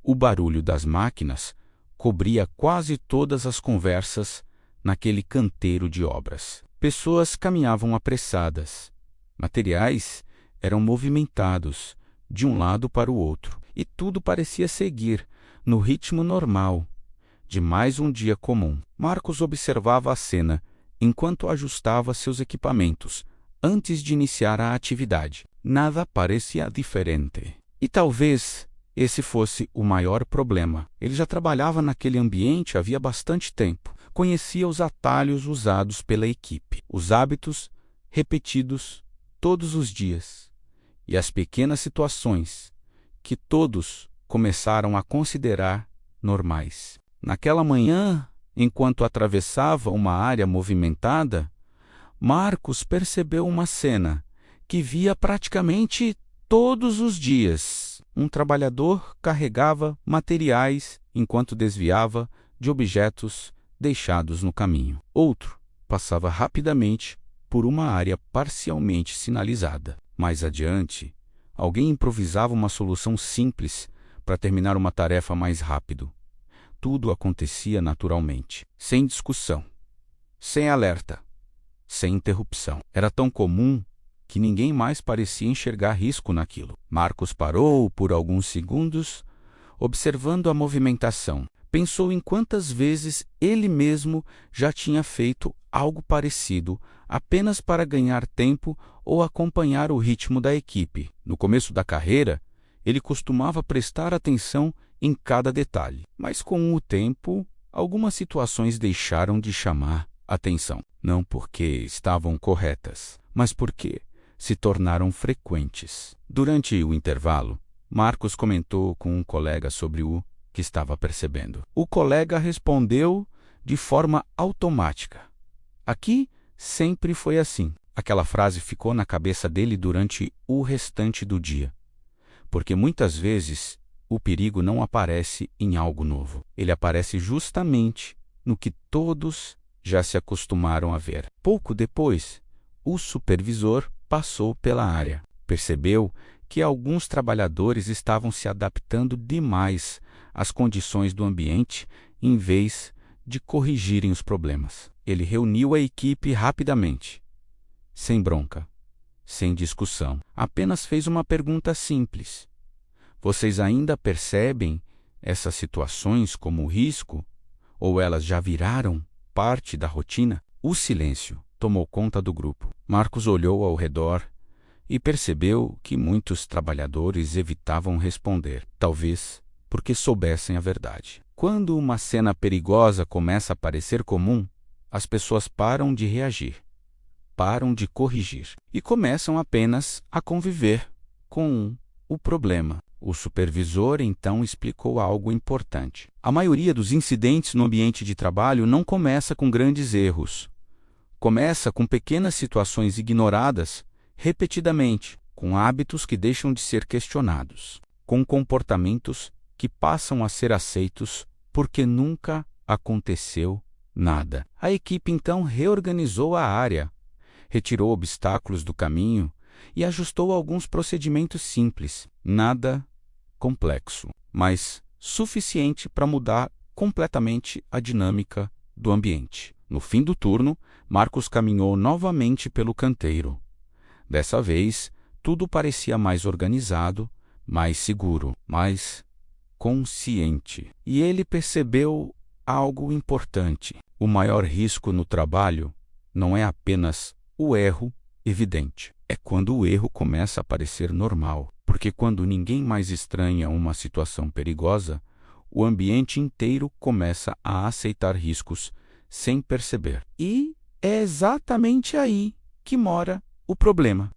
O barulho das máquinas cobria quase todas as conversas naquele canteiro de obras. Pessoas caminhavam apressadas. Materiais eram movimentados de um lado para o outro, e tudo parecia seguir no ritmo normal de mais um dia comum. Marcos observava a cena enquanto ajustava seus equipamentos antes de iniciar a atividade. Nada parecia diferente. E talvez esse fosse o maior problema. Ele já trabalhava naquele ambiente havia bastante tempo. Conhecia os atalhos usados pela equipe, os hábitos repetidos todos os dias e as pequenas situações que todos começaram a considerar normais. Naquela manhã, enquanto atravessava uma área movimentada, Marcos percebeu uma cena que via praticamente todos os dias. Um trabalhador carregava materiais enquanto desviava de objetos deixados no caminho. Outro passava rapidamente por uma área parcialmente sinalizada. Mais adiante, alguém improvisava uma solução simples para terminar uma tarefa mais rápido. Tudo acontecia naturalmente, sem discussão, sem alerta, sem interrupção. Era tão comum que ninguém mais parecia enxergar risco naquilo. Marcos parou por alguns segundos, observando a movimentação. Pensou em quantas vezes ele mesmo já tinha feito algo parecido apenas para ganhar tempo ou acompanhar o ritmo da equipe. No começo da carreira, ele costumava prestar atenção em cada detalhe, mas com o tempo, algumas situações deixaram de chamar atenção. Não porque estavam corretas, mas porque se tornaram frequentes. Durante o intervalo, Marcos comentou com um colega sobre o que estava percebendo. O colega respondeu de forma automática: "Aqui sempre foi assim." Aquela frase ficou na cabeça dele durante o restante do dia, porque muitas vezes o perigo não aparece em algo novo. Ele aparece justamente no que todos já se acostumaram a ver. Pouco depois, o supervisor passou pela área. Percebeu que alguns trabalhadores estavam se adaptando demais às condições do ambiente em vez de corrigirem os problemas. Ele reuniu a equipe rapidamente, sem bronca, sem discussão. Apenas fez uma pergunta simples: "Vocês ainda percebem essas situações como risco? Ou elas já viraram parte da rotina?" O silêncio tomou conta do grupo. Marcos olhou ao redor e percebeu que muitos trabalhadores evitavam responder, talvez porque soubessem a verdade. Quando uma cena perigosa começa a parecer comum, as pessoas param de reagir, param de corrigir e começam apenas a conviver com o problema. O supervisor então explicou algo importante. A maioria dos incidentes no ambiente de trabalho não começa com grandes erros. Começa com pequenas situações ignoradas repetidamente, com hábitos que deixam de ser questionados, com comportamentos que passam a ser aceitos porque nunca aconteceu nada. A equipe então reorganizou a área, retirou obstáculos do caminho e ajustou alguns procedimentos simples. Nada complexo, mas suficiente para mudar completamente a dinâmica do ambiente. No fim do turno, Marcos caminhou novamente pelo canteiro. Dessa vez, tudo parecia mais organizado, mais seguro, mais consciente. E ele percebeu algo importante. O maior risco no trabalho não é apenas o erro evidente. É quando o erro começa a parecer normal. Porque quando ninguém mais estranha uma situação perigosa, o ambiente inteiro começa a aceitar riscos sem perceber. E é exatamente aí que mora o problema.